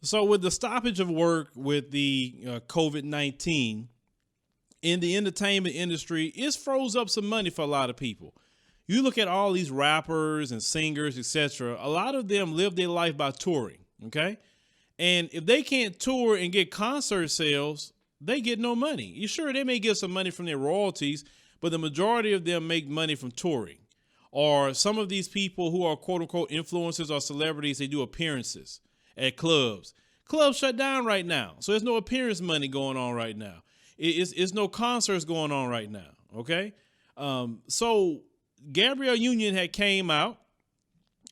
So with the stoppage of work with the COVID-19 in the entertainment industry, it's froze up some money for a lot of people. You look at all these rappers and singers, etc. A lot of them live their life by touring. Okay. And if they can't tour and get concert sales, they get no money. You sure they may get some money from their royalties, but the majority of them make money from touring. Or some of these people who are quote unquote influencers or celebrities, they do appearances at clubs. Clubs shut down right now. So there's no appearance money going on right now. It's no concerts going on right now. Okay. So Gabrielle Union had came out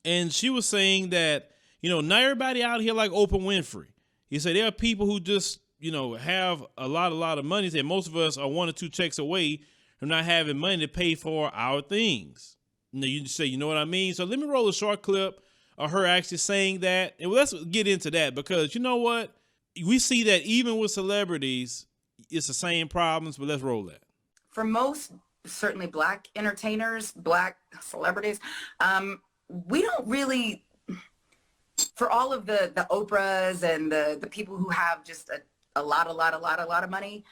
and she was saying that, not everybody out here like Oprah Winfrey. He said there are people who just, have a lot of money. He said most of us are 1 or 2 checks away from not having money to pay for our things. You say, you know what I mean? So let me roll a short clip of her actually saying that. And let's get into that because you know what? We see that even with celebrities, it's the same problems, but let's roll that. For most, certainly Black entertainers, Black celebrities, we don't really, for all of the Oprahs and the people who have just a lot of money,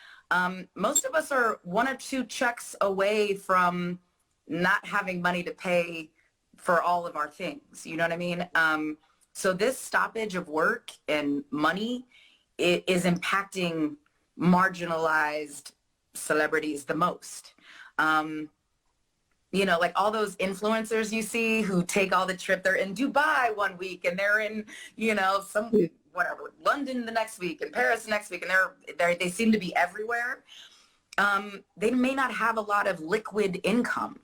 most of us are 1 or 2 checks away from not having money to pay for all of our things. You know what I mean? So this stoppage of work and money is impacting marginalized celebrities the most. Like all those influencers you see who take all the trip, they're in Dubai one week and they're in, some whatever, London the next week and Paris the next week, and they seem to be everywhere. They may not have a lot of liquid income,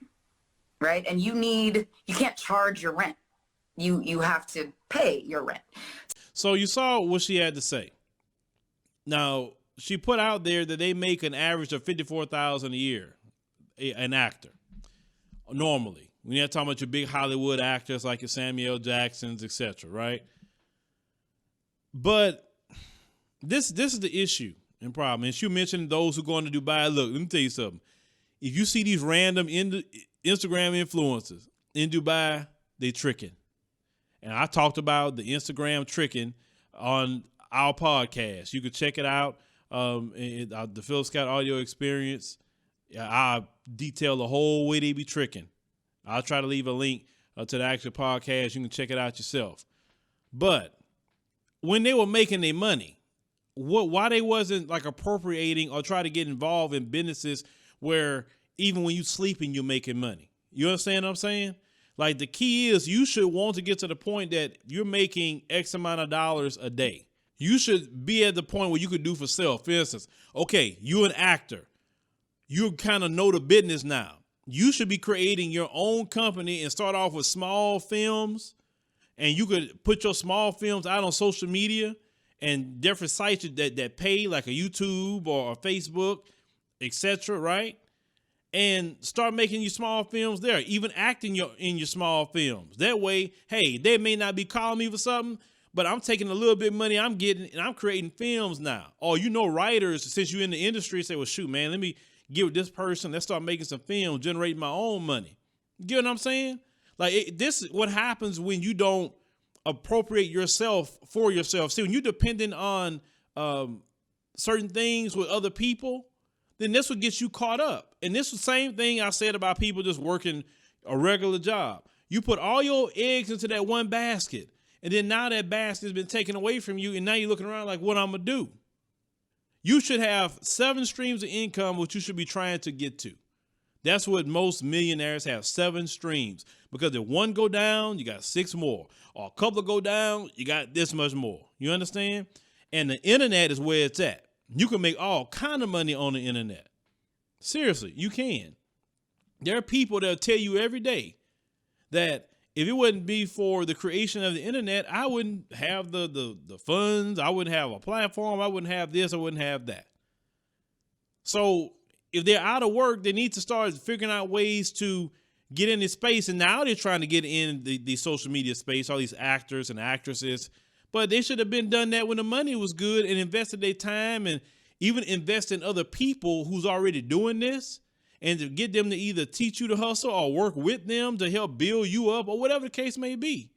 right? And you can't charge your rent. You have to pay your rent. So you saw what she had to say. Now, she put out there that they make an average of $54,000 a year, an actor, normally. When you're talking about your big Hollywood actors like your Samuel Jacksons, etc., right? But this is the issue and problem. And she mentioned those who are going to Dubai. Look, let me tell you something. If you see these random Instagram influencers in Dubai, they tricking. And I talked about the Instagram tricking on our podcast. You can check it out. The Phillip Scott audio experience. I detail the whole way they be tricking. I'll try to leave a link to the actual podcast. You can check it out yourself. But when they were making their money, why they wasn't like appropriating or try to get involved in businesses where even when you sleeping, you're making money. You understand what I'm saying? Like the key is you should want to get to the point that you're making X amount of dollars a day. You should be at the point where you could do for self. For instance, okay, you're an actor. You kind of know the business now. You should be creating your own company and start off with small films. And you could put your small films out on social media and different sites that pay, like a YouTube or a Facebook, etc., right? And start making your small films there, even acting in your small films. That way, hey, they may not be calling me for something, but I'm taking a little bit of money I'm getting and I'm creating films now. Or, writers, since you're in the industry, say, well, shoot, man, let me get with this person. Let's start making some films, generating my own money. You get what I'm saying? Like this is what happens when you don't appropriate yourself for yourself. See, when you're dependent on certain things with other people, then this would get you caught up. And this is the same thing I said about people just working a regular job. You put all your eggs into that one basket, and then now that basket has been taken away from you, and now you're looking around like, what I'm going to do? You should have 7 streams of income, which you should be trying to get to. That's what most millionaires have, 7 streams. Because if one go down, you got 6 more. Or a couple go down, you got this much more. You understand? And the internet is where it's at. You can make all kind of money on the internet. Seriously, you can. There are people that tell you every day that if it wouldn't be for the creation of the internet, I wouldn't have the funds. I wouldn't have a platform. I wouldn't have this. I wouldn't have that. So if they're out of work, they need to start figuring out ways to get in this space. And now they're trying to get in the social media space, all these actors and actresses. But they should have been done that when the money was good and invested their time and even invest in other people who's already doing this and to get them to either teach you to hustle or work with them to help build you up or whatever the case may be.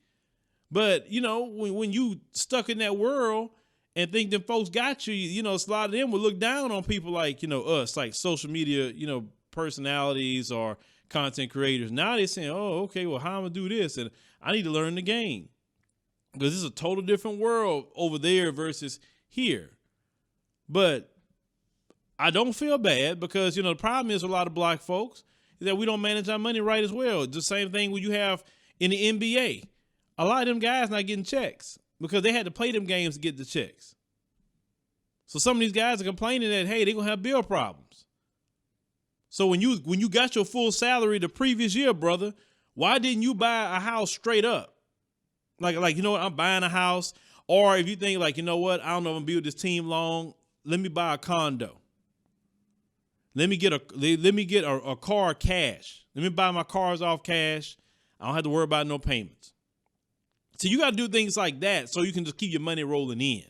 But, you know, when you stuck in that world and think them folks got you, you know, a lot of them would look down on people like, you know, us, like social media, you know, personalities or content creators. Now they're saying, oh, okay, well, how am I gonna do this? And I need to learn the game. Because this is a total different world over there versus here. But I don't feel bad because, you know, the problem is a lot of black folks is that we don't manage our money right as well. The same thing when you have in the NBA. A lot of them guys not getting checks because they had to play them games to get the checks. So some of these guys are complaining that, hey, they're going to have bill problems. So when you got your full salary the previous year, brother, why didn't you buy a house straight up? Like, you know what, I'm buying a house. Or if you think like, you know what, I don't know if I'm gonna be with this team long, let me buy a condo. Let me get a car cash. Let me buy my cars off cash. I don't have to worry about no payments. So you got to do things like that so you can just keep your money rolling in.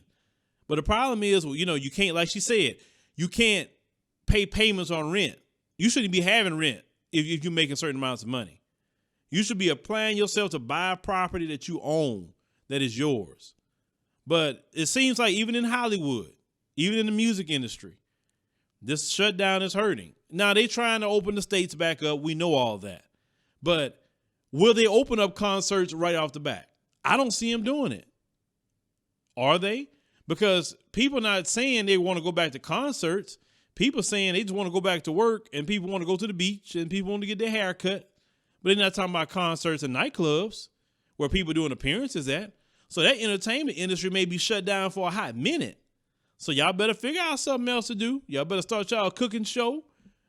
But the problem is, well, you know, you can't, like she said, you can't pay payments on rent. You shouldn't be having rent if you're making certain amounts of money. You should be applying yourself to buy a property that you own, that is yours. But it seems like even in Hollywood, even in the music industry, this shutdown is hurting. Now, they trying to open the states back up. We know all that. But will they open up concerts right off the bat? I don't see them doing it. Are they? Because people not saying they want to go back to concerts. People saying they just want to go back to work, and people want to go to the beach, and people want to get their hair cut. But they're not talking about concerts and nightclubs where people doing appearances at. So that entertainment industry may be shut down for a hot minute. So y'all better figure out something else to do. Y'all better start y'all cooking show.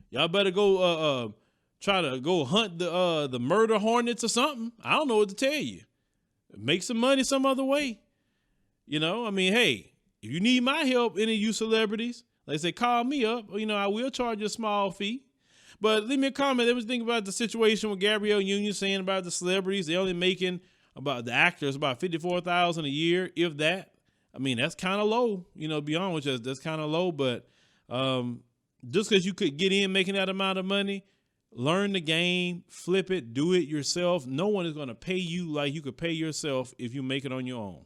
Y'all better go try to go hunt the murder hornets or something. I don't know what to tell you. Make some money some other way. You know, I mean, hey, if you need my help, any of you celebrities, like I say, call me up. You know, I will charge you a small fee. But leave me a comment. Let me think about the situation with Gabrielle Union saying about the celebrities. They're only making about the actors about $54,000 a year, if that. I mean, that's kind of low. You know, to be honest with you, that's kind of low. But just because you could get in making that amount of money, learn the game, flip it, do it yourself. No one is going to pay you like you could pay yourself if you make it on your own.